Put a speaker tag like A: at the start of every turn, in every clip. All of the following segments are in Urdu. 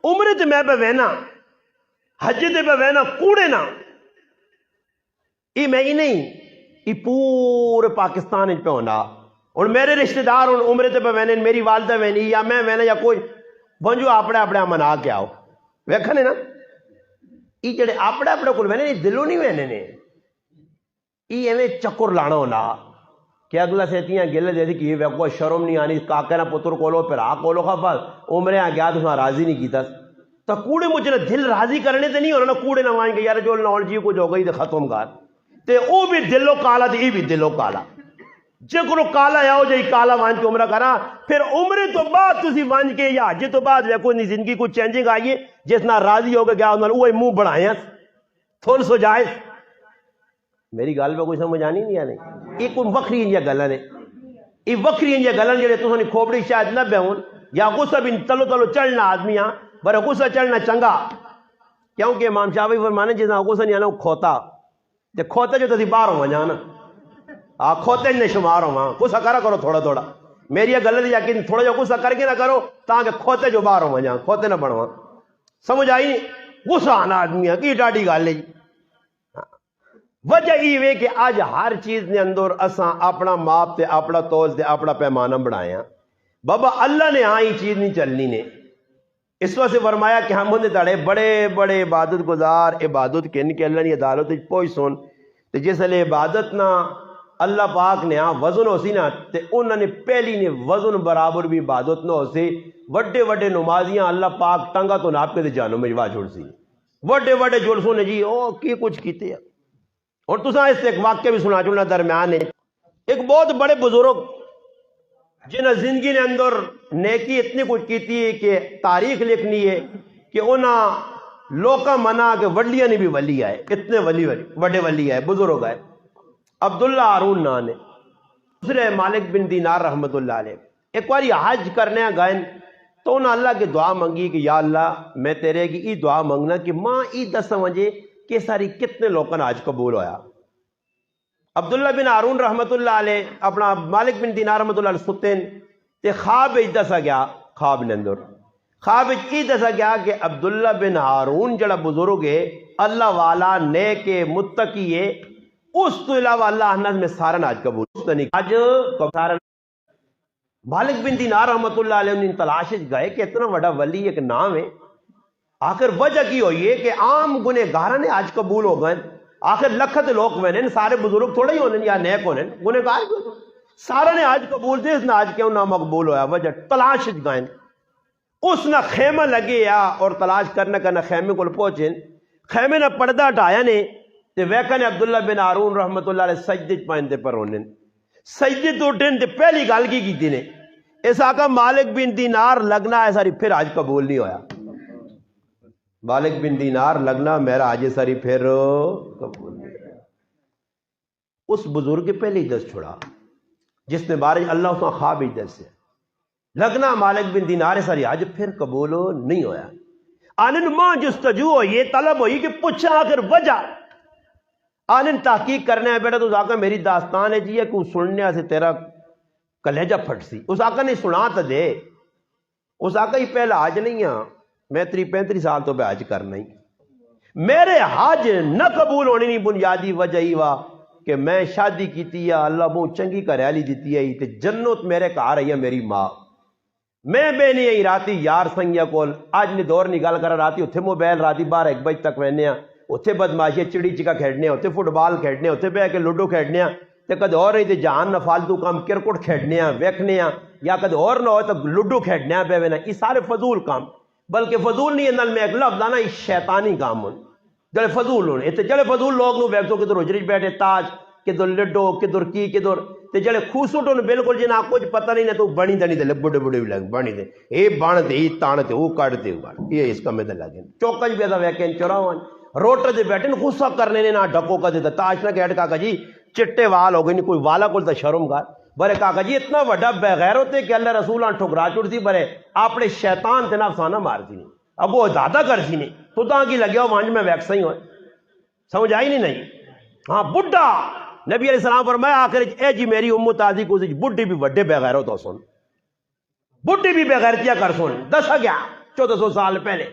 A: عمرے تے میں پہ وینا حج تے پہ وینا کوڑے نا یہ میں ہی نہیں یہ پورے پاکستان پہ ہونا اور میرے رشتہ دار عمرے تے پہ وینے میری والدہ وینی یا میں وینا یا کوئی بنجو اپنے اپنے منا کے آؤ ویکھنے نا یہ جڑے اپنے اپنے کو وینے دلوں نہیں وینے نے یہ ایویں چکر لانا ہونا کہ اگلا سیتیاں گلے دے دی کہ یہ ویکو شرم نہیں آنی کاکے نا پتر کولو پھر آ کولو خفا عمرے آ گیا تو راضی نہیں کیتا تو کوڑے مجھے نا دل راضی کرنے تے نہیں ہونا نا کوڑے نہ وائیں گے یار جو نال جی کچھ ہو گئی تے ختم کر تے او بھی دلو کالا تے ای بھی دلو کالا جے کو کالا یا ہو جائی کالا وان کے عمرہ کرا پھر عمرے تو بعد تسی وان کے یا حج تو بعد ویکو نہیں زندگی کو چینجنگ آئیے جس نہ راضی ہو گیا انہاں اوے منہ بڑھائیں تھول سو جائز میری گل پہ کوئی سمجھ آنی نہیں آنے یہ کوئی وکری انجا گلن ہے یہ وکری انجا گلن جڑے تو سنی کھوپڑی شاید نہ بیون یا غصہ بھی تلو تلو چڑھنا آدمی ہاں برے غصہ چڑھنا چنگا کیونکہ امام شافعی فرمانے جیسا غصہ نہیں آنا وہ کھوتا تے کھوتے جو تسی باہر ہو جانا کھوتے نہیں شمار ہو غصہ کرا کرو تھوڑا تھوڑا میری یہ گل یا کہ تھوڑا جو غصہ کر کے نہ کرو تاکہ کھوتے جو باہر ہو جانا کھوتے نہ بڑھوا سمجھ آئی نہیں غصہ آنا آدمی ہے کی ڈاڈی گل ہے وجہ یہ ہے کہ آج ہر چیز نے اندر اساں اپنا ماپ تے اپنا تول تے اپنا پیمانہ بڑھایا بابا اللہ نے ہاں یہ چیز نہیں چلنی نے اس وقت سے فرمایا کہ ہم ہوندے تڑے بڑے بڑے عبادت گزار عبادت کن کے اللہ نے عدالت پوئی سن تے جس لئے عبادت نہ اللہ پاک نے ہاں وزن ہو سی نا تے انہوں نے پہلی نے وزن برابر بھی عبادت نہ ہو سی وڈے وڈے نمازیاں اللہ پاک ٹنگا تو ناپ کے دے جانو میں جوا چھوڑ سی وڈے وڈے جلسوں نے جی او کی کچھ کیتے ہیں اور تساں اس سے ایک واقعہ بھی سنا چلنا درمیان ہے ایک بہت بڑے بزرگ جنہیں زندگی نے اندر نیکی اتنی کچھ کیتی ہے کہ تاریخ لکھنی ہے کہ انہاں لوکا منا کے وڈلیاں نے بھی ولی آئے اتنے ولی وڈے ولی آئے بزرگ آئے عبداللہ ہارون نام ہے دوسرے مالک بن دینار رحمت اللہ علیہ ایک باری حج کرنے گئے تو انہوں اللہ کی دعا منگی کہ یا اللہ میں تیرے کی ای دعا منگنا کہ ماں ای دس سمجھے کہ ساری کتنے لوگوں نے آج قبول ہویا عبداللہ بن ہارون رحمت اللہ علیہ اپنا مالک بن دینار رحمت اللہ علیہ ستین تے خواب دسا گیا خواب نے اندر خواب دسا گیا کہ عبداللہ بن ہارون جڑا بزرگ ہے اللہ والا نیک متقی ہے اس تو علاوہ اللہ احمد میں سارا آج قبول آج سارا مالک بن دینار رحمت اللہ علیہ ان تلاش گئے کہ اتنا بڑا ولی ایک نام ہے آخر وجہ کی ہوئی ہے کہ عام گنے گارہ نے آج قبول ہو گئے آخر لکھت لوگ میں نے سارے بزرگ تھوڑے ہی ہونے یا نیک ہونے گنے گار سارا نے آج قبول دے اس نے آج کیوں نہ مقبول ہویا وجہ تلاش گئے اس نہ خیمہ لگے یا اور تلاش کرنا خیمے کو پہنچے خیمے نہ پردہ ہٹایا نے تے ویکھن عبداللہ بن ہارون رحمت اللہ علیہ سجدے پائندے پر ہونے سجدے تو اٹھن تے پہلی گل کی تھی نے اس آقا مالک بن دینار لگنا ہے ساری پھر آج قبول نہیں ہویا مالک بن دینار لگنا میرا آج ساری پھر قبول نہیں ہویا اس بزرگ پہلے ہی دس چھوڑا جس نے بارش اللہ اس کا خواب ہی دس سے لگنا مالک بن دینار ساری آج پھر قبول نہیں ہویا آنن ماں جستجو ہو یہ طلب ہوئی کہ پوچھا آخر وجہ آنن تحقیق کرنے ہیں بیٹا تو اس آقا میری داستان ہے جی ہے کہ سننے سے تیرا کلیجہ پھٹ سی اس آقا نے سنا تو دے اس آقا ہی پہلا آج نہیں ہاں میں 35 سال تو پہ حج کرنا ہی میرے حج نہ قبول ہونے نہیں بنیادی وجہ ہی وا کہ میں شادی کیتی ہے اللہ بہت چنگی گھریالی دیتی ہے تے جنت میرے گھر آئی ہے میری ماں میں بے نہیں آئی راتی یار سنگیا کول آج نے دور نہیں گل کرا راتی اتھے موبائل راتی 12-1 بجے تک وہنے ہیں اتھے بدماشی چڑی چکا کھیڑنے اتھے فٹ بال کھیڑنے اتھے بہ کے لوڈو کھیڑنے تے کد اور رہی تے جان نہ فالتو کام کرکٹ کھیڑنے ویکھنے یا کد اور نہ ہو تو لوڈو کھیڑنے پہ وینا یہ سارے فضول کام بلکہ فضول نہیں اندر میں ایک لفظ آنا یہ شیطانی کام ہوں جڑے فضول ہونے تے جڑے فضول لوگ نو ویکھو کدھر اجڑی بیٹھے تاج کدھر لڈو کدھر کی کدھر تے جڑے خوسوٹ ہونے بالکل جنہاں کچھ پتہ نہیں تو بڑی دنی تے بڑے بڑے بھی لگ بڑی دے اے بان دے ای تان تے او کٹ تے یہ اس کا میں تے لگے چوکا جی بیدا ویکھن چوراوان روٹر دے بیٹھے غصہ کرنے نے نہ ڈکو کا دے تاج نہ کہٹ کا جی چٹے وال ہو گئے نہیں کوئی والا کول تے شرم گار برے کاکا جی اتنا بڑا بغیر ہوتے کہ اللہ رسولان ٹھکرا چڑ سی برے اپنے شیطان تے نفسانہ مار سی نہیں اب وہ دادا کر سی نہیں تو تاں کی لگیا ہو وانج میں ویکسا ہی ہوئے سمجھ آئی نہیں ہاں بڈھا نبی علیہ السلام فرمایا آخر اے جی میری امت آدھی کو بڈھی بھی وڈے بغیر ہو تو سن بڈھی بھی بغیرتیا کر سن دسا گیا 1400 سال پہلے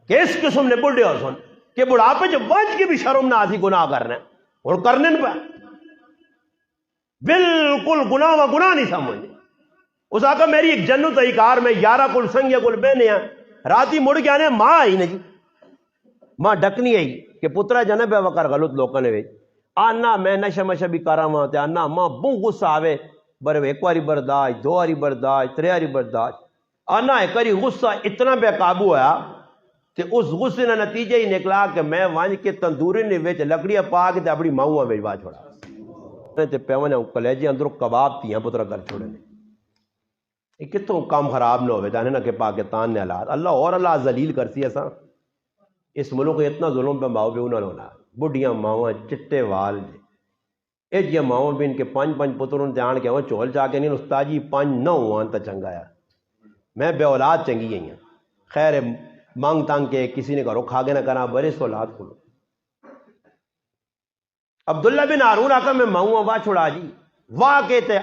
A: کہ اس قسم نے بڑھے ہو سن کہ بڑھاپے جو بچ کے بھی شرم نہ آسی گناہ کرنا اور کرنے پہ بالکل گناہ و گناہ نہیں سمجھنے. اس آقا میری ایک جنت ہے کار میں 11 کل سنگیا کل بہنے ہیں راتی مڑ کے آنے ماں آئی نا جی ماں ڈکنی آئی کہ پترا جانا بے وقار غلط لوگوں نے آنا میں نشہ مشہ بھی کرا ہوا تے آنا ماں بہت غصہ آوے برے ایک واری برداشت 2 واری برداشت 3 واری برداشت آنا ایک واری غصہ اتنا بے قابو ہوا کہ اس غصے کا نتیجہ ہی نکلا کہ میں وانج کے تندوری نے وچ لکڑیاں پا کے اپنی ماؤں بھجوا چھوڑا تے پیون کلیجے اندروں کباب تیاں پترا کر چھوڑے نے کتوں کام خراب نہ ہوئے جانے نا کہ پاکستان نے حالات اللہ اور اللہ ذلیل کرسی ایسا اس ملک کو اتنا ظلم پہ ماؤ پہ انہوں نے بڑھیاں ماؤں چٹے وال اے جی ماؤں بھی ان کے 5 پتروں نے آن کے چول چاہ کے نہیں استاجی 5 9 ہوان تا چنگا ہے میں بے اولاد چنگی گئی ہیں خیر مانگ تانگ کے کسی نے گھروں کھا کے نہ کرا بڑے سو اولاد کھلو عبداللہ بن ہارون آقا میں ماؤں واہ چھوڑا جی واہ کے تے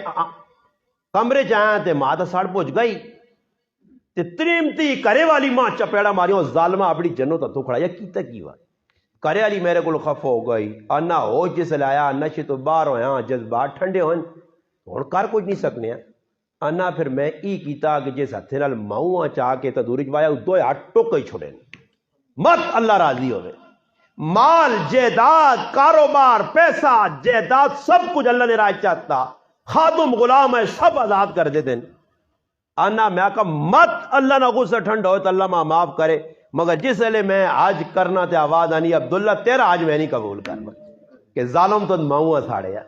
A: کمرے جائیں تے ماں تا ساڑ پہنچ گئی تے تریمتی کرے والی ماں چپیڑا ماریوں ظالمہ اپنی جنوں تا تو کھڑا یا کیتا کی ہوا کرے والی میرے کو خف ہو گئی انا ہو جس لایا نشے تو باہر ہویا جذبات ٹھنڈے ہوئے اور کر کچھ نہیں سکنے ہیں انا پھر میں ای کیتا کہ جس ہتھے نال ماؤں چاہ کے تدوری چوایا دو ہاتھ ٹوک ہی چھوڑے مت اللہ راضی ہوئے مال جائیداد کاروبار پیسہ جائیداد سب کچھ اللہ نے راج چاہتا خادم غلام ہے سب آزاد کر دے دیں انا میں کہا مت اللہ نہ غصہ ٹھنڈا ہوئے تو اللہ ماں معاف کرے مگر جس لئے میں آج کرنا تے آواز آنی عبداللہ تیرا آج میں نہیں قبول کرنا کہ ظالم تو ماؤں ساڑے یا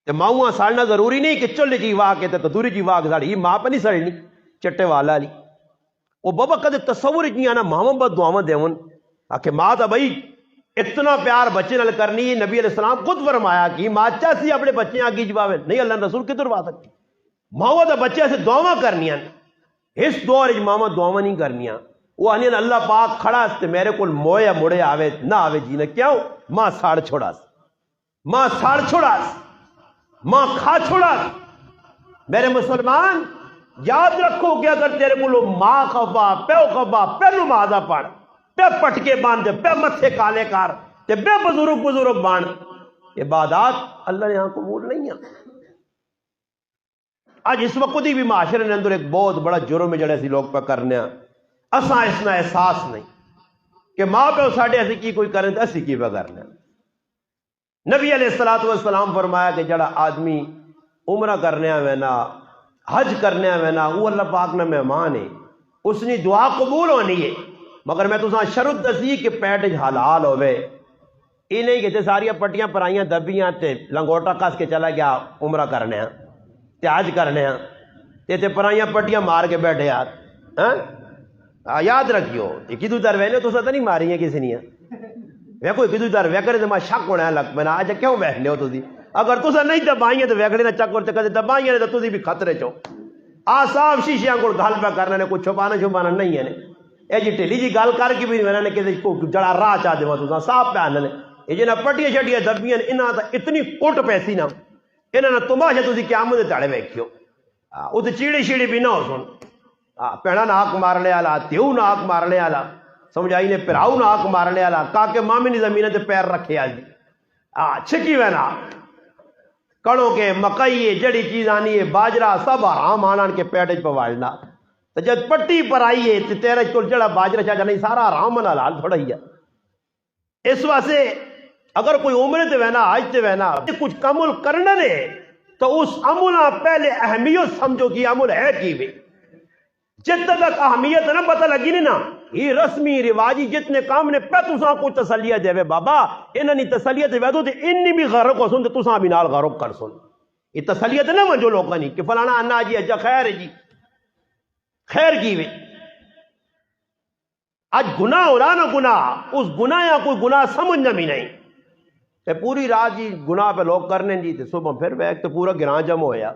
A: تے ماؤں ساڑنا ضروری نہیں کہ چلے جی واہ کے تے دوری جی واہ کے ساڑی یہ ماں پہ نہیں سڑنی چٹے والا لی وہ بابا کدے تصور نہیں آنا ماں بد دعاواں دیون کہ ماں تا بھائی اتنا پیار بچے نال کرنی نبی علیہ السلام خود فرمایا کہ ماں چاہتی اپنے بچے آگے جواوے نہیں اللہ رسول کدھر وا سکتی ماں تا بچے سے دعاواں کرنیاں اس دور ماما دعاواں نہیں کرنیاں وہ آنی اللہ پاک کھڑا تے میرے کو مویا مڑے آوے نہ آوے جینے کیوں ماں ساڑ چھوڑا ماں ساڑ چھوڑا ماں کھا چھوڑا میرے مسلمان یاد رکھو کہ اگر تیرے کو ماں خفا پیو خفا پہ نمازہ پڑھ پہ پٹکے باندھ پہ متھے کالے کار تے پہ بزرگ باندھ عبادات اللہ نے یہاں قبول نہیں ہیں آج اس وقت ہی بھی معاشرے نے اندر ایک بہت بڑا جرم ہے جڑے سی لوگ پہ کرنے اساں اس کا احساس نہیں کہ ماں پہ ساڑھے ایسی کی کوئی کریں تو اسی کی پہ کرنے نبی علیہ السلام فرمایا کہ جڑا آدمی عمرہ کرنے ہوئے نا حج کرنے ہوئے نا وہ اللہ پاک نے مہمان ہے اس نے دعا قبول ہونی ہے مگر میں تو شرط دسی کہ پیٹ حلال ہوئے یہ نہیں کہ ساری پٹیاں پرائیاں دبیاں تے لنگوٹا کس کے چلا گیا عمرہ کرنے ہیں حج کرنے ہیں تے پرائیاں پٹیاں مار کے بیٹھے یاد رکھیو کدو در وینے تو ستا نہیں ماری ہیں کسی نہیں ویکو کدو در ویکڑے تو میں شک ہونا لگ میں آج کیوں بیٹھ لے ہو تھی اگر تو نہیں دبائیے تو ویکڑے نہ چکر کدے دبائیے تو تھی بھی خطرے چو صاف شیشیاں کو گل پہ کرنا نے کچھ چھپانا نہیں ہے اے جی ٹھیلی جی گل کر کے بھی میں نے کسی جڑا راہ چاہ دے تو صاف پہ آنے یہ جنہیں پٹیاں شٹیاں دبیاں انہاں تا اتنی کٹ پیسی نا انہاں نے تماشا تسی قیامت دے ویکھیو او تے چیڑی شیڑی بھی نہ ہو سن پیڑا ناک مارنے والا تیو ناک مارنے والا سمجھائی نے پراؤ ناک مارنے والا کاکے مامی نے زمین تے پیر رکھے آ جی چھکی وینا کڑوں کے مکئی جڑی چیز آنی ہے باجرہ سب حرام آنان کے پیٹ پہ واڑنا تو جب پٹی پر آئی ہے تو تیرے کو جڑا باجرہ چاہ نہیں سارا حرام حلال تھوڑا ہی ہے اس واسطے اگر کوئی عمرے تے وینا آج تے وینا کچھ عمل کرنا نے تو اس عمل پہلے اہمیت سمجھو کہ عمل ہے کی بھی جتنا تک اہمیت نہ پتہ لگی نہیں نا یہ رسمی رواجی جتنے کام نے پہ تساں کو تسلیہ دے بابا انہاں نے تسلیہ دے تو انی بھی غرق ہو سن تے تساں بھی نال غرق کر سن یہ تسلیہ نہ منجو لوگاں نہیں کہ فلانا انا جی اجا خیر جی خیر کی وے آج گناہ ہو رہا نا گناہ اس گناہ یا کوئی گناہ سمجھنا بھی نہیں تے پوری رات جی گناہ پہ لوگ کرنے جی تے صبح پھر بیک تے پورا گراں جمع ہویا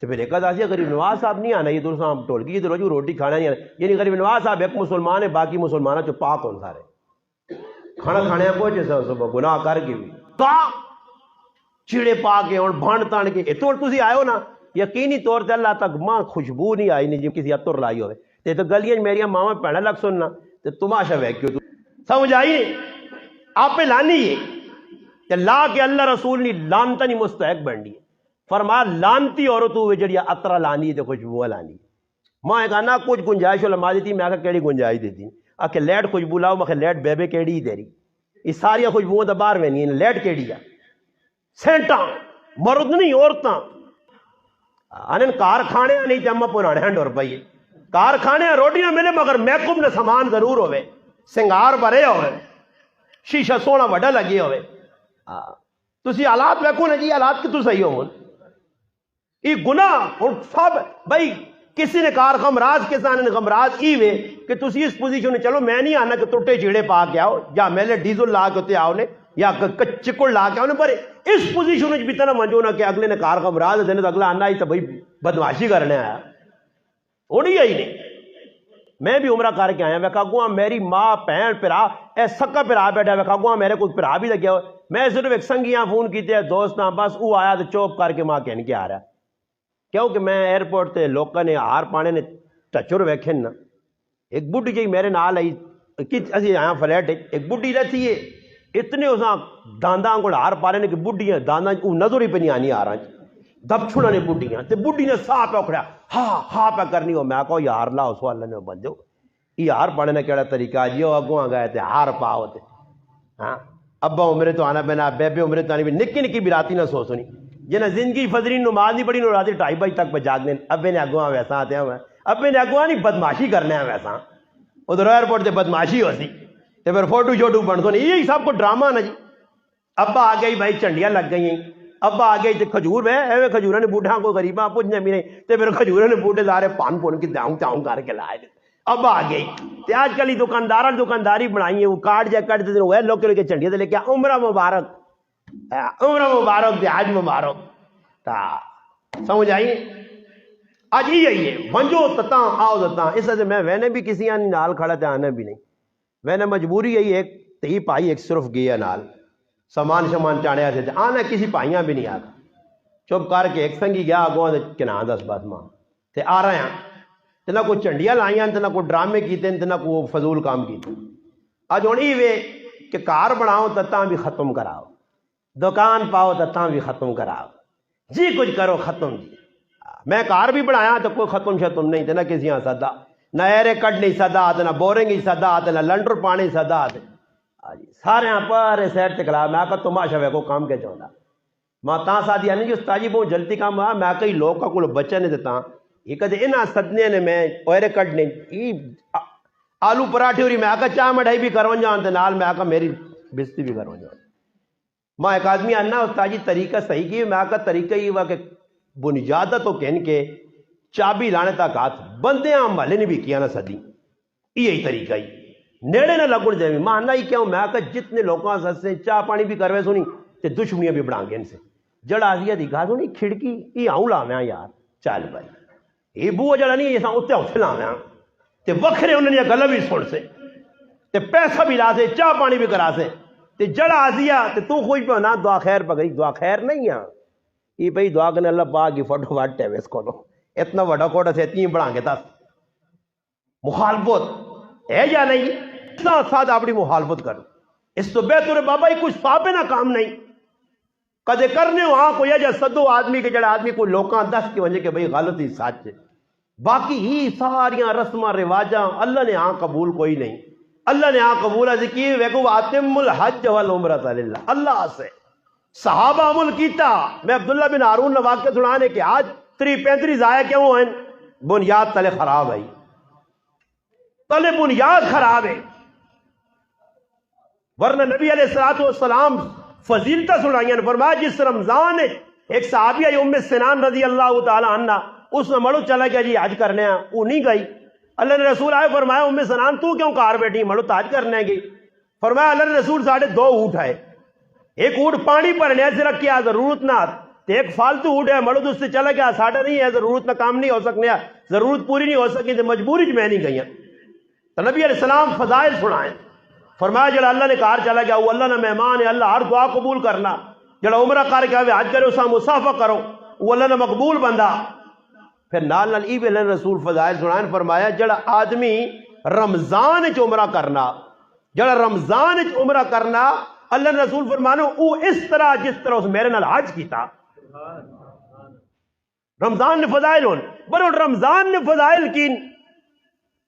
A: تو پھر ایک آدھا غریب نواز صاحب نہیں آنا یہ دوسرا ہم ٹول گی روز روٹی کھانا نہیں آنا یعنی غریب نواز صاحب ایک مسلمان ہے باقی مسلمانوں چو پاک ہوں سارے کھانا کھانے پہنچے صبح گناہ کر کے بھی چیڑے پا کے اور بھانڈ تان کے تو تسی آئے ہو نا یقینی طور تے اللہ تک ماں خوشبو نہیں آئی نہیں جی کسی عطر لائی ہوئے تے تو گلیاں میری ماما بھੈਣਾਂ لگ سننا تے تماشا ویکھیو تو سمجھ آئی آپ پہ لانی ہے تے لا کے اللہ رسول نے لانتا نہیں مستحق بنڈی فرمایا لانتی عورتوں ہوئے جڑی عطر لانی تے خوشبو لانی ماں کہا نا کچھ گنجائش علماء دیتی میں کہا کیڑی گنجائش دیتی آکے لیٹ خوشبو لاؤ میں لیٹ بے بے کیڑی تیری یہ ساری خوشبوؤں تو باہر میں نہیں لیٹ کیڑی ہے سینٹاں مرد نہیں عورتاں انن کارخانے نہیں تے اما پرانے ہنڈ اور پئیے کارخانے روٹیاں ملے مگر میک اپ نے سامان ضرور ہوئے سنگار بھرے ہوئے شیشہ سونا وڈا لگے ہوئے تسی حالات ویکھو نا جی حالات کتوں صحیح ہون یہ گناہ اور سب بھائی کسی نے کار خمراز کسان نے خمراز ای وے کہ تسی اس پوزیشن میں چلو میں نہیں آنا کہ ٹوٹے چیڑے پا کے آؤ یا میلے ڈیزل لا کے ہوتے آؤ نے یا چکڑ لا کے آؤ نے پر اس پوزیشن میں بھی تنا منجو نا کہ اگلے نے کار خمراز دینے تو اگلا آنا ہی تو بھائی بدماشی کرنے آیا اڑی آئی نہیں میں بھی عمرہ کر کے آیا ویکھا گوا میری ماں بہن پرا اے سکا پرا بیٹھا ویکھا گوا میرے کوئی پرا بھی لگیا ہو میں صرف ایک سنگیاں فون کیتے دوست بس وہ آیا تو چوپ کر کے ماں کہنے کے آ رہا کیونکہ میں ایئرپورٹ تے لوکاں نے ہار پانے نے ٹچر ویکھے نا ایک بڈھی جی میرے نال آئی اسی آیا فلیٹ ایک بڈھی رہتی ہے اتنے اساں دانداں کو ہار پا رہے نے کہ بڈھیاں دانداں نظر ہی پہ نہیں آنی آ رہا دب چھوڑا نے بڈھیاں تے بڈھی نے ساہ پہ اکھڑیا ہاں پہ کرنی ہو میں کہو یار لا اس اللہ نے بن جاؤ یہ ہار پانے نے کیڑا طریقہ جی اگوں گئے تے ہار پا ہوتے ہاں ابا عمرے تو آنا پینا بے بے عمرے تو آنی بھی نکی نکی براتی نہ سو سنی جنہیں زندگی فضری نماز نہیں پڑھی نو راتی 2:30 بجے تک پہ جاگنے ابے نے اگواں ویسا آتے ہیں ابے نے اگواں نہیں بدماشی کرنے ہیں ویسا ادھر ایئرپورٹ سے بدماشی ہو سی تو پھر فوٹو شوٹو بن سو نہیں یہی سب کو ڈرامہ نا جی ابا آ گئی بھائی چنڈیاں لگ گئی ہیں ابا آ گئی تو کھجور میں ایویں کھجوروں نے بوٹھا کو غریباں پوچھنے بھی نہیں تو پھر کھجوروں نے بوٹے سارے پون کے داؤں چاؤں کر کے لائے ابا آ گئی تو آج کل ہی دکانداری بنائی ہے وہ کارڈ جا کٹ دیتے وہ لوگ کے چنڈیاں لے کے عمرہ مبارک تے آج مبارک تا سمجھ آئی آج یہی ہے ونجو تتاں آؤ تتاں اس سے میں وینے بھی کسی آنی نال کھڑا تے آنا بھی نہیں وینے مجبوری یہی ایک تی پائی ایک صرف گیا نال سامان شمان چاڑیا سے آنا کسی پائیاں بھی نہیں آتا چپ کر کے ایک سنگی گیا آگوں تے کنا دس بات ماں تے آ رہے ہیں تے نہ کوئی چنڈیاں لائیاں تے نہ کوئی ڈرامے کیتے تے نہ کوئی فضول کام کیتے آج ہونی وے کہ کار بناؤ تتاں بھی ختم کراؤ دکان پاؤ تتاں بھی ختم کراؤ جی کچھ کرو ختم جی میں کار بھی بنایا تو کوئی ختم شتم نہیں تھے نہ کسی یہاں سدا نہ ایرے کٹ نہیں سدا آتے نہ بورنگ ہی سدا آتے نہ لنڈر پانی سدا آتے سارے یہاں پر سیر تکلا میں کہا تماشا وے کو کام کے چاہتا ماں تاں سادی آنی جو استاجی بہت جلدی کام ہوا میں کہی لوگ کا کل بچہ نہیں دیتا یہ کہتے انہاں سدنے نے میں ایرے کٹ نہیں آلو پراٹھی ہو رہی میں کہا چاہ مٹھائی بھی کرون جانتے نال میں کہا میری بستی بھی کرون جانتے ماں ایک آدمی آنا استاجی طریقہ صحیح کی میں کہا طریقہ یہ ہوا کہ بنیادہ تو کہن کے چابی لانے تک ہاتھ بندے محلے نے بھی کیا نہ سدی یہی طریقہ ہی نیڑے نہ لگن دے ماں نہ ہی کیوں میں کہا جتنے لوگوں سے چاہ پانی بھی کروے سنی تے دشمنیاں بھی بڑھا گے ان سے جڑا آزیا دی گا سنی کھڑکی یہ آؤں لاویاں یار چل بھائی یہ بو جڑا نہیں یہ اتنے اتنے لاویاں تے وکھرے انہوں نے گلا بھی سن سے تے پیسہ بھی لا سے چاہ پانی بھی کرا سے تے جڑا آزیا تے تو خوش پہ نا دعا خیر پکڑی دعا خیر نہیں ہے یہ بھائی دعا کرنے اللہ پاک کی فٹو فٹ ہے اس کو اتنا بڑا کوٹا سے اتنی بڑھا کے تھا مخالفت ہے یا نہیں اتنا ساتھ اپنی مخالفت کر اس تو بہتر بابا یہ کچھ صاحب نہ کام نہیں کدے کرنے وہاں کوئی ہے جا صدو آدمی کے جڑا آدمی کوئی لوکاں دس کی وجہ کہ بھائی غلط ہی سچ ہے باقی ہی ساریاں رسماں رواجاں اللہ نے ہاں قبول کوئی نہیں اللہ نے ہاں قبول ہے کی ویکو اتم الحج والعمرۃ للہ اللہ سے صحابہ عمل کیتا میں عبداللہ بن ہارون نے واقعہ سنانے کہ آج 35 ضائع کیوں ہیں بنیاد تلے خراب ہے تلے بنیاد خراب ہے ورنہ نبی علیہ السلام فضیلتہ سنائیاں فرمایا جس رمضان ایک صحابیہ ام سنان رضی اللہ تعالی عنہ اس نے مڑو چلا گیا جی حج کرنے ہیں وہ نہیں گئی اللہ نے رسول آئے فرمایا ام سنان تو کیوں کار بیٹھی مڑو تو حج کرنے گئی فرمایا اللہ نے رسول 2.5 اونٹ آئے ایک اونٹ پانی بھرنے سے رکھیا ضرورت نہ ایک فالتو اونٹ ہے مڑو اس سے چلا گیا ساڑھا نہیں ہے ضرورت نہ کام نہیں ہو سکنے ضرورت پوری نہیں ہو سکی تو مجبوری میں نہیں گئی تو نبی علیہ السلام فضائل سنائیں فرمایا جڑا اللہ نے کار چلا گیا وہ اللہ نے مہمان ہے اللہ ہر دعا قبول کرنا جڑا عمرہ کر کے حج کرے اسا مسافہ کرو وہ اللہ نے مقبول بندہ. پھر نال نال ای اللہ رسول فضائل سنائن فرمایا جڑا آدمی رمضان وچ عمرہ کرنا، جڑا رمضان وچ عمرہ کرنا اللہ نے رسول فرمانا او اس طرح جس طرح اس میرے نال حج کیتا. رمضان نے فضائل ہون بر رمضان نے فضائل کی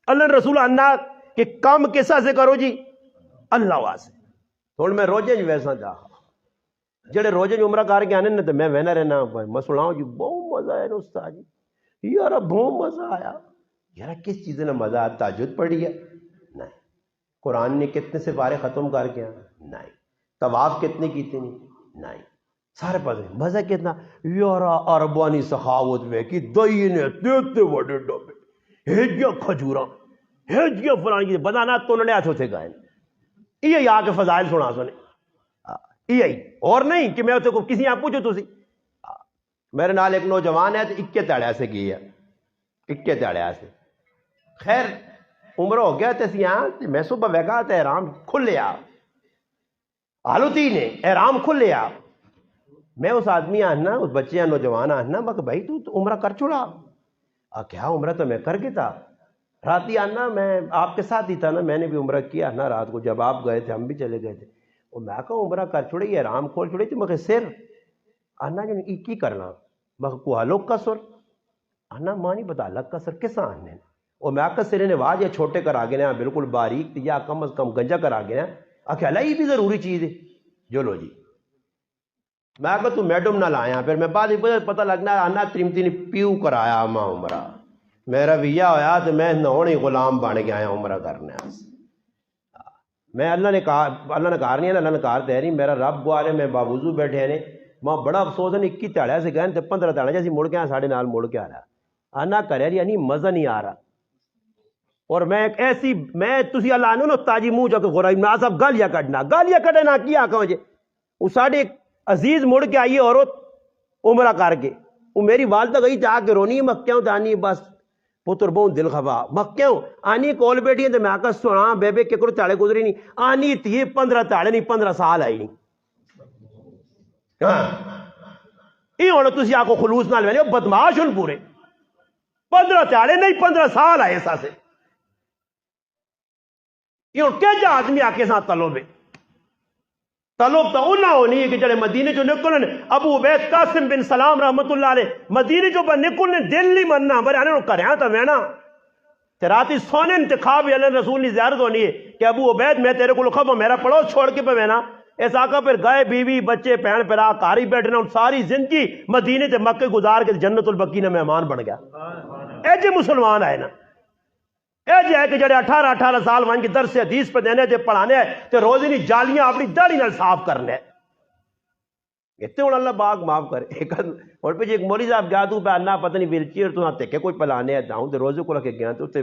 A: اللہ نے رسول آنا کہ کام کسا سے کرو جی اللہ واسے. ہوں میں روزے چ ویسا جا جڑے روزے چ عمرہ کر کے آنے نا تو میں وہنا رہنا میں سناؤں جی بہت مزہ آیا استاد جی یار بہت مزہ آیا. یار کس چیز نے مزہ آیا؟ تہجد پڑھی ہے؟ نہیں. قرآن نے کتنے سے پارے ختم کر کے نہیں. طواف کتنے کیتے نہیں. سارے پاسے مزہ کتنا یار عربانی سخاوت میں کی دئی نے دیتے بڑے ڈبے ہجیا کھجورا ہجیا فلان کی بتانا تو انہوں نے ہاتھوں سے گائے. یہ آ کے فضائل سنا سنے یہی اور نہیں کہ میں اسے کو کسی آپ پوچھو تسی. میرے نال ایک نوجوان ہے تو 21 تاڑیا سے گئی ہے 21 تاڑیا سے. خیر عمر ہو گیا تے میں صبح ویگا تے احرام کھلیا حالتی نے احرام کھلیا. میں اس آدمی آنا اس بچے نوجوان آنا میں کہ بھائی تو عمرہ کر چھوڑا. کیا عمرہ تو میں کر کے تھا رات ہی آنا میں آپ کے ساتھ ہی تھا نا میں نے بھی عمرہ کیا نا رات کو جب آپ گئے تھے ہم بھی چلے گئے تھے. اور میں کہا عمرہ کر چھوڑے یہ احرام کھول چھوڑے تو میں سر آنا جی کی کرنا میں کو الگ کا سر آنا ماں نہیں بتا الگ کا سر کس آنے. اور میں آکا سرے نے واج یا چھوٹے کر آگے نا بالکل باریک یا کم از کم گنجا کر آگے نا آکھے اللہ یہ بھی ضروری چیز ہے جو لو جی. میں کہا تو میڈم نہ لایا پھر میں بعد پتہ لگنا آنا ترمتی نے پیو کرایا ماں عمرہ میرا ویا ہویا تو میں نہونے غلام بن کے آیا عمرہ کرنے. میں اللہ نے کہا نہیں اللہ نے کہا تے نہیں میرا رب گوارے میں باوضو بیٹھے ہیں ماں بڑا افسوس ہے 21 تاڑیا سے گئے تے 15 تاڑیا جیسی مڑ کے آیا ساڑھے نال مڑ کے آ رہا آنا کرے رہی نہیں مزہ نہیں آ رہا. اور میں ایک ایسی میں تسی اللہ آنو نا تاجی منہ جا کے غرائی میں صاحب گالیاں کٹے نہ کیا کہوں جے وہ ساڑھے عزیز مڑ کے آئیے عورت عمرہ کر کے وہ میری والدہ گئی جا کے رونی مکیوں دانی بس پتر بہت دل خفا مکیوں آنی کول بیٹھی ہیں تو میں آکا سنا بے بے ککرو تاڑے گزری نہیں آنی تھی 15 تاڑے نہیں 15 سال آئی نہیں. یہ ہونا تسی آکو خلوص نال ویلے بدماش ہن پورے 15 تاڑے نہیں 15 سال آئے ایسا سے. یہ کیا جا آدمی آکے ساتھ طلب ہے طلب تو انہا ہونی ہے کہ جڑے مدینے جو نکلنے ابو عبید قاسم بن سلام رحمت اللہ علیہ مدینے جو نکلنے دل نہیں مننا بڑے آنے کریاں تا وینا تیراتی سونے انتخاب اللہ رسول نے زیارت ہونی ہے کہ ابو عبید میں تیرے کو لکھا میرا پڑھو چھوڑ کے پہ وینا اس آقا پھر گئے بیوی بچے پہن پھرا کاری بیٹھنا ان ساری زندگی مدینے تے مکے گزار کے جنت البقیع میں مہمان بن گیا. اے جے مسلمان آئے نا اے جے ہے کہ جڑے 18 سال وہاں کی درس حدیث پہ دینے تے پڑھانے ہیں تے روزی نہیں جالیاں اپنی داڑھی نال صاف کرنے اتنے ہوں اللہ باغ معاف کرے. اور پہ ایک مولی صاحب گیا تو پہ آنا پتہ نہیں ویل چیئر تو تے کوئی پلانے ہے داؤں تے روزے کو رکھے گیا تو تے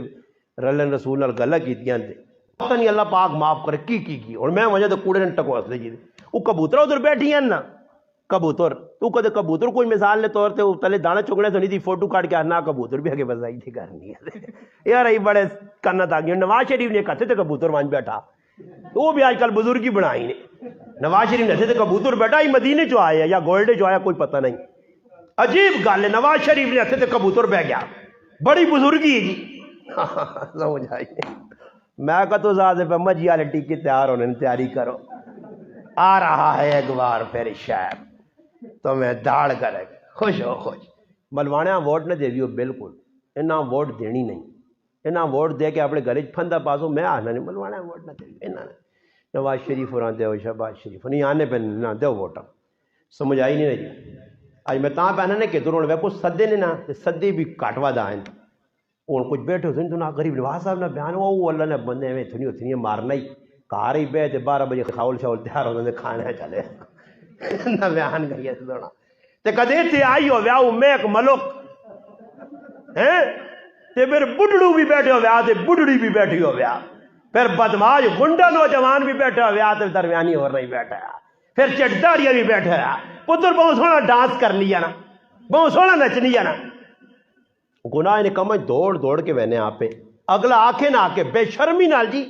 A: رلن رسول نال گلہ کیتیاں تے پتہ نہیں اللہ پاک معاف کرے کی اور میں وجہ تے کوڑے نے ٹکو اسلے جی وہ کبوتر ادھر بیٹھی ہیں نا کبوتر تو کدے کبوتر کوئی مثال لے طور تے تلے دانے چکنے تو نہیں تھی فوٹو کاٹ کے آنا کبوتر بھی آگے بزائی تھی کرنی ہے یار ای بڑے کرنا تھا نواز شریف نے کہتے تھے کبوتر وہاں بیٹھا تو وہ بھی آج کل بزرگی بنائی نے نواز شریف نے کہتے تھے کبوتر بیٹھا ہی مدینے جو آیا یا گولڈے جو آیا کوئی پتہ نہیں عجیب گل ہے نواز شریف نے کہتے تھے کبوتر بہ گیا بڑی بزرگی ہے جی سمجھ آئی میں کہا تو زیادہ پہ مجھے والے ٹیکے تیار ہونے تیاری کرو آ رہا ہے ایک بار پھر شاید تو میں داڑ کرے خوش ہو خوش ملوانے ووٹ نہ دے دیو بالکل انہاں ووٹ دینی نہیں انہاں ووٹ دے کے اپنے گھر پھندا پاسو میں آنا نہیں ملوانے ووٹ نہ دے انہاں نواز شریف اور دیو شہباز شریف نہیں آنے پہ نہ دیو ووٹا سمجھ آئی نہیں جی آج میں تاں پہنا نے کہ دروں وے کو سدے نے نا سدے بھی کاٹوا دائیں اور کچھ بیٹھے ہوتے ہیں تو نہ غریب نواز صاحب نے بیان ہوا وہ اللہ نے بندے میں اتنی مارنا ہی کار ہی بیٹھے 12 بجے خاول شاول تیار ہوتے ہیں کھانے چلے نہ بیان کریے سونا تے کدے تھے آئی ہو ویاہ میں ایک ملک ہیں تے پھر بڈڑو بھی بیٹھے ہو ویاہ تے بڈڑی بھی بیٹھی ہو ویاہ پھر بدماش گنڈا نوجوان بھی بیٹھے ہو ویاہ تے درمیانی اور نہیں بیٹھا ہے پھر چٹداریاں بھی بیٹھے ہے پتر بہت سونا ڈانس کرنی ہے نا بہت سونا نچنی ہے نا گناہ نے کمج دوڑ کے وینے آپ پہ اگلا آکھے نہ آکے بے شرمی نال جی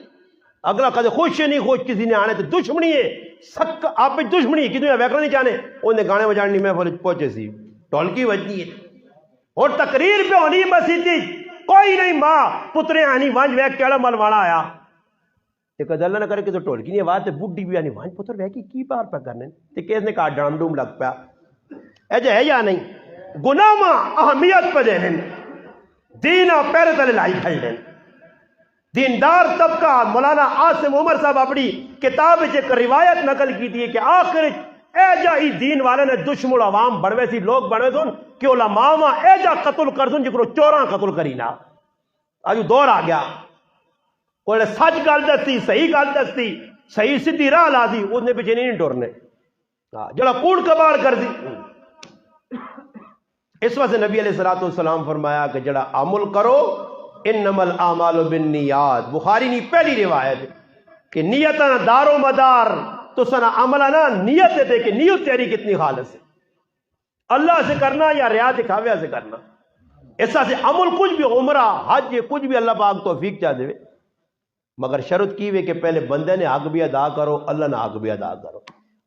A: اگلا کدے خوش نہیں خوش کسی نے آنے تو دشمنی ہے سک آپ پہ دشمنی ہے کسی نے ویکرا نہیں چاہنے انہیں گانے بجانے میں پہنچے سی ٹولکی وجنی ہے اور تقریر پہ ہونی مسیتی کوئی نہیں ماں پترے آنی وانج ویک کیڑا ملوانا آیا ایک اللہ نہ کرے کہ تو ٹولکی نہیں آواز تے بڈی بھی آنی وانج پتر ویکی کی بار پہ کرنے تے کس نے کہا ڈرام ڈوم لگ پیا ایجا ہے یا نہیں گناہ ماں اہمیت پہ دینے دین پہلے تلے لائی کھڑ دیں دیندار طبقہ مولانا عاصم عمر صاحب اپنی کتاب ایک روایت نقل کی تھی کہ آخر ایجا ہی دین والے نے دشمن عوام بڑھوے سی لوگ بڑھوے سن کہ علماء ماں ایجا قتل کر سن جکرو چوراں قتل کرینا آج دور آ گیا کوئی سچ گل دستی صحیح گل دستی صحیح سیدھی راہ لا دی اس نے پیچھے نہیں ٹورنے جڑا کوڑ کباڑ کر دی اس وجہ سے نبی علیہ السلام فرمایا کہ جڑا عمل کرو انما الاعمال بالنیات بخاری نہیں پہلی روایت کہ نیت نہ دار و مدار تو سنا عمل نہ نیت دے کہ نیت تیری کتنی خالص ہے اللہ سے کرنا یا ریا دکھاوے سے کرنا ایسا سے عمل کچھ بھی عمرہ حج کچھ بھی اللہ پاک توفیق چاہ دے مگر شرط کی ہوئے کہ پہلے بندے نے حق بھی ادا کرو اللہ نے حق بھی ادا کرو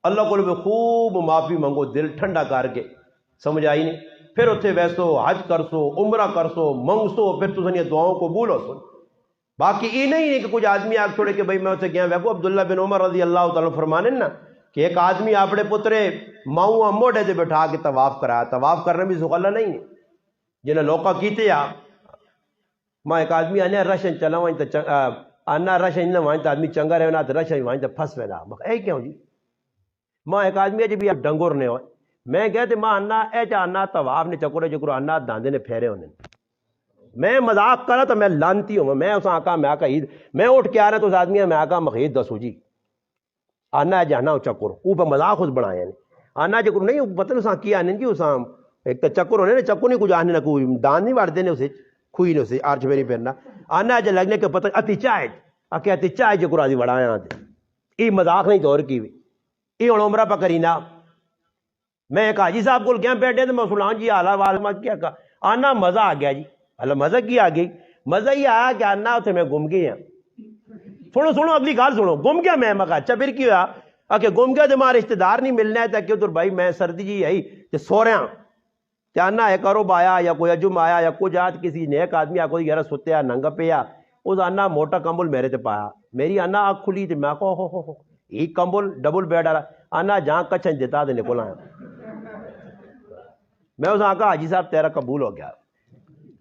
A: اللہ کو بھی خوب معافی منگو دل ٹھنڈا کر کے سمجھ آئی نہیں پھر اتنے ویسو حج کر سو عمرہ کر سو منگ سو پھر تو سنیے دعاؤں کو بولو سن باقی یہ نہیں ہے کہ کچھ آدمی آگ چھوڑے کہ بھئی میں اسے گیا ویکو عبداللہ بن عمر رضی اللہ تعالیٰ فرمانے نا کہ ایک آدمی اپنے پترے ماؤں موڑے سے بٹھا کے طواف کرایا طواف کرنا بھی سغلہ نہیں ہے جنہیں لوکا کیتے یا ماں ایک آدمی آنے رشن چلا وائن تا آنا رشن وائن تا آدمی چنگا رہے نا تا رشن وائن تا پھس وینا اے کیوں جی ماں ایک آدمی ہے جی بھی ڈنگور نے ہوئے میں کہتے ماں آنا اے چا آنا طواف نے چکرے چکرو آنا داندے نے پھیرے ہونے میں مذاق کرا تو میں لانتی ہوں میں اس آقا میں آقا عید میں اٹھ کے آ رہا تو اس آدمی میں آقا مخید دسو جی آنا ہے جانا چکر اوپر مذاق اس بڑھایا نے آنا چکر نہیں پتہ نہیں کیا آنے جی اس ایک تو چکر ہونے نے چکر نہیں کچھ آنے نہ کوئی دان نہیں وڑ دینے اسے کھوئی نے اسے آرچ میں نہیں پھیرنا آنا ہے جو لگنے کے پتہ اتی چائے آکے اتی چائے چکر آدھی بڑھایا آتے یہ مذاق نہیں دور کی ہوئی یہ ہوں عمرہ پا کرینا میں ایک حاجی صاحب کو گیا بیٹھے تو میں سنان جی آلہ والما کیا کہا آنا مزہ آ گیا جی اللہ مزہ کی آ گئی مزہ ہی آیا کہ آنا اتنے میں گم گئی ہوں سنو اگلی گال سنو گم گیا میں کہا اچھا پھر کی ہوا کہ گم گیا تو ہمارا رشتے دار نہیں ملنا ہے تاکہ ادھر بھائی میں سردی جی آئی کہ سو رہا کہ آنا ہے کروب آیا یا کوئی اجم آیا یا کچھ آج کسی نیک آدمی آ کوئی یار ستے آ ننگا پہ آ اس آنا موٹا کمبل میرے تے پایا میری آنا آنکھ کھلی تو میں کہو ہو ایک کمبل ڈبل بیڈ آ رہا آنا جہاں کچھ دیتا دے نکل آیا میں اس آنکھا حاجی صاحب تیرا قبول ہو گیا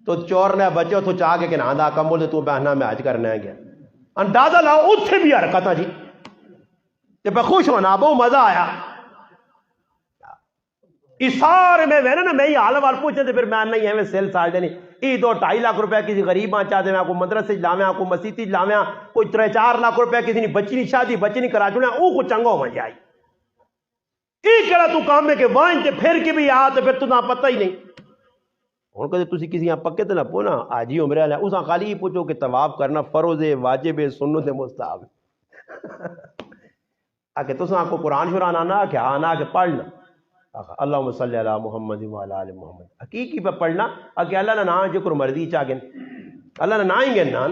A: تو چور نے بچے تو چاہ کے کہ نہ دا کمبل تو بہنا میں حج کرنا ہے گیا اندازہ لاؤ اتھے بھی حرکت جی کہ پہ خوش ہونا بہت مزہ آیا سارے میں نا میں ہی حال وال پوچھتے تھے پھر میں نہیں ہے میں سیل سال دینی ای 2-2.5 لاکھ روپے کسی غریب آنچا دے میں کو مدرسے لاویں کو مسیتی لاویں کوئی 3-4 لاکھ روپے کسی نے بچی نہیں شادی بچی نہیں کرا چنے او کو چنگا ہو جائے ای کہڑا تو کام میں کہ وائن تے پھر کے بھی آ تو پھر تو نہ پتہ ہی نہیں ہوں کہتے تسی کسی یہاں پکے تو نہ پونا آجی عمرہ لے اس خالی ہی پوچھو کہ طواف کرنا فرض ہے واجب ہے سنت ہے مستحب آکے تو آپ کو قرآن شران آنا کہ آنا کہ پڑھنا اللہم صلی علی محمد وعلی آل محمد حقیقی پہ پڑھنا کہ اللہ نے نام جکر مرضی چاہ گن اللہ نے نام ہی گن نا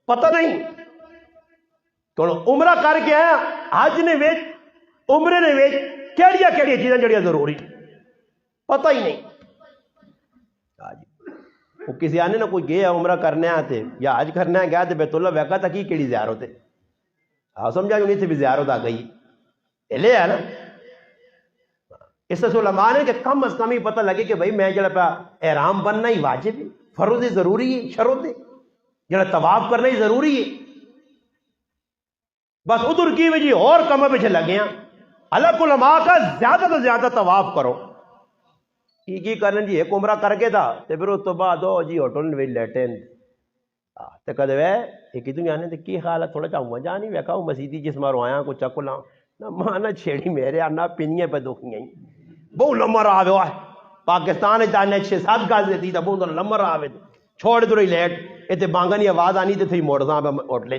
A: پتہ نہیں تو عمرہ کر کے آیا حج نے ویچ عمرے نے ویچ کیڑیا چیزیں جڑیاں ضروری پتہ ہی نہیں وہ کسی آنے نہ کوئی گیا عمرہ کرنے آتے یا حج کرنے گیا تو بیت اللہ ویکا تھا کی کیڑی زیارت ہے سمجھا جو نہیں تھی بھی زیارت آ گئی لے ہے نا اس سے علماء نے کہ کم از کم ہی پتہ لگے کہ بھائی میں جڑا پہ احرام بننا ہی واجب ہے فرض ضروری ہے شرط ہے جڑا طواف کرنا ہی ضروری ہے بس ادھر کی وجہ اور کم پیچھے لگے ہیں اللہ علماء کا زیادہ تو زیادہ طواف کرو کی کرنا جی ایک عمرہ کر کے تھا تو پھر اس تو بعد ہو جی ہوٹل نے لیٹین تو کدے وے ایک دن آنے تو کی خیال ہے تھوڑا چاہوں مجھا نہیں ویکا ہوں مسیدی جس مارو آیا کو چکو لاؤں نہ مانا چھیڑی میرے آنا پنیاں پہ دکھیں بہت لمر آوے ہوا ہے پاکستان جانے 6-7 گاز دیتی تھا بہت لمر آوے چھوڑ دو رہی لیٹ اتنے بانگا نہیں آواز آنی تو تھی موڑ پہ ہوٹلے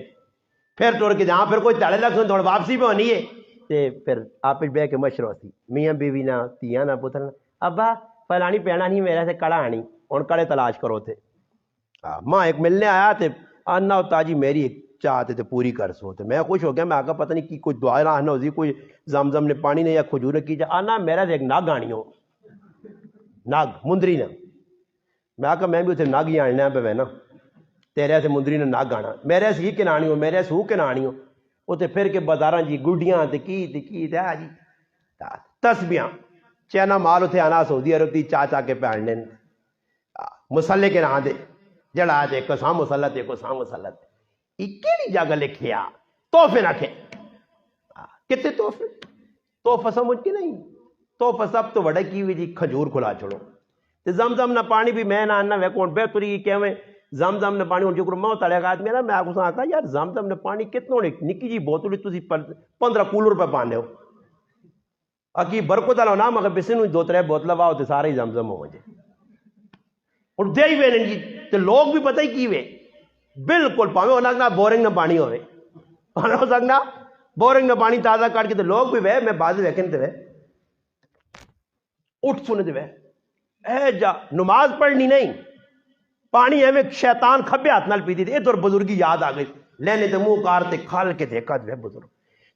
A: پھر ٹور کے جہاں پھر کوئی چڑھے لگ تھوڑا واپسی پہ ہونی ہے تو پھر آپ بہ کے مشورہ تھی میاں بیوی نہ تیاں نہ پتر نہ ابا فلانی پینا نہیں میرے سے کڑا آنی اور کڑے تلاش کرو تھے ماں ایک ملنے آیا تھے آنا ہوتا جی میری ایک چاہتے تھے پوری کر سو تو میں خوش ہو گیا میں آگا پتہ نہیں کی کوئی دعا نہ ہوتی کوئی زمزم نے پانی نے یا کھجور کی جا آنا میرا سے ایک نہ گانی ہو نگ مندری نے میں آخا میں بھی اتنے نگ ہی آنا پہ نا تیرے سے مندری نے نگ آنا میرے سے ہی کنانی ہو میرے سے ہو کنانی ہو اتنے پھر کے بازاراں جی گڈیاں تے کی جی تسبیاں چینا مال اتنے آنا سعودی عرب دی چا کے پہننے مسلے کے نام دے جڑا آج ایک سام مسلط ایک سام مسلط اکیلی جگہ لکھیا تحفے نہ کھے کتنے تحفہ سمجھ کے نہیں تحفہ سب تو وڈا کی ہوئی جی کھجور کھلا چھوڑو تے زمزم نہ پانی بھی میں نہ آنا وے کون بہتری کہویں زمزم نے پانی جو کرو موت والے آدمی نا میں آپ کو آخا یار زمزم نے پانی کتنوں نے نکی جی بوتل تھی 15 کولر پہ پانے ہو اکی برکت والا نام اگر بسن 2-3 بوتل واؤ تو سارے ہی زمزم ہو جائے اور دے ہی وے جی تو لوگ بھی پتہ ہی کی وے بالکل پاوے ہونا نہ بورنگ نہ پانی ہوئے ہو سکنا بورنگ نہ پانی تازہ کاٹ کے تو لوگ بھی وے میں بازی ویکن تے وے اٹھ سنے تے وے اے جا نماز پڑھنی نہیں پانی ایویں شیطان کھبے ہاتھ نال پیتی تھی ادھر بزرگی یاد آ گئی لینے تے منہ کار تے کھال کے دیکھا تے بزرگ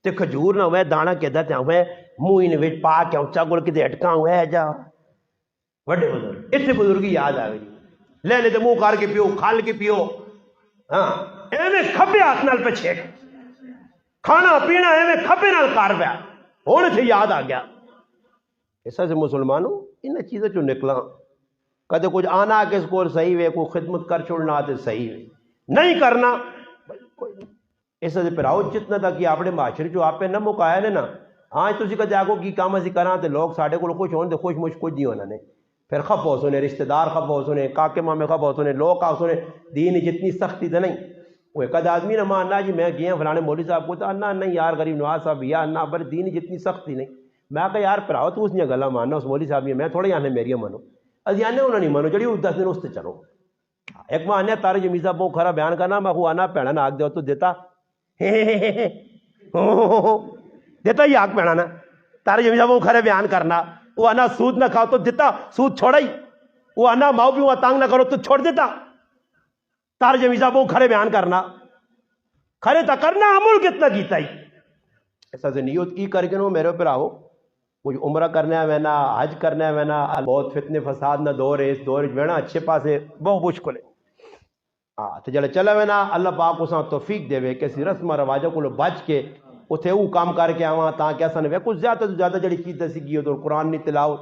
A: تے کھجور نہ ہوئے دانا کے دتے ہوئے منہ ان وچ پا کے اونچا گل کے اٹکا ہوئے جا بڑے بزرگ اتنے بزرگی یاد آ گئی لینے تے منہ کار کے پیو کھال کے پیو ہاں ایویں کھبے ہاتھ نال پہ چھیک کھانا پینا ایویں کھبے نال کار پیا ہن تے یاد آ گیا ایسا سے مسلمانوں ان چیزوں چوں نکلا کدے کچھ آنا کس کو صحیح وے کوئی خدمت کر چھوڑنا تے صحیح وے نہیں کرنا کوئی نہیں ایسا سے پھراؤ جتنا تک کہ اپنے معاشرے جو آپ پہ نہ مکایا نے نا آج تسی کدے آگو کی کام اسی کراں تے لوگ ساڈے کول خوش ہون تے خوش مش کچھ نہیں ہونا نے پھر خف ہو سنے رشتہ دار خف ہو سنے کاکے مامے خف ہو سنے لوگ آ سنے دین جتنی سختی تے نہیں وہ ایک آدمی نہ ماننا جی میں گیا فلانے مولوی صاحب کو تو انا نہیں یار غریب نواز صاحب یا انا بر دین جتنی سختی نہیں میں کہا یار پھراؤ تو اس نے گلا ماننا اس مولوی صاحب میں تھوڑے آنے میری منو ازی آنے انہوں نہیں منو جڑی 10 دن اس تے چلو ایک ماں آنے تارے جمی صاحب بہت کھرا بیان کرنا میں آنا پیڑا نہ آگ دے تو دیتا دیتا ہی آگ پیڑا نا تارے جمی صاحب بہت کھرا بیان کرنا وہ آنا سود نہ کھاؤ تو دیتا سود چھوڑا ہی وہ آنا ماؤ بھی وہاں تانگ نہ کرو تو چھوڑ دیتا تارے جمی صاحب بہت کھرے بیان کرنا کھرے تا کرنا عمل کتنا کیتا ہی ایسا سے نیت کی کر کے نو میرے پر آؤ کچھ عمرہ کرنا ہے وینا حج کرنا ہے وینا بہت فتنے فساد نہ دور ہے اس دور وینا اچھے پاسے بہت مشکل ہے تو جلے چلا وینا اللہ پاک اساں توفیق دے وے کسی رسم رواجوں کو بچ کے اتھے وہ کام کر کے آواں تاکہ ایسا نہ وے کچھ زیادہ تو زیادہ جڑی چیز دسی گئی تو قرآن نہیں تلاوت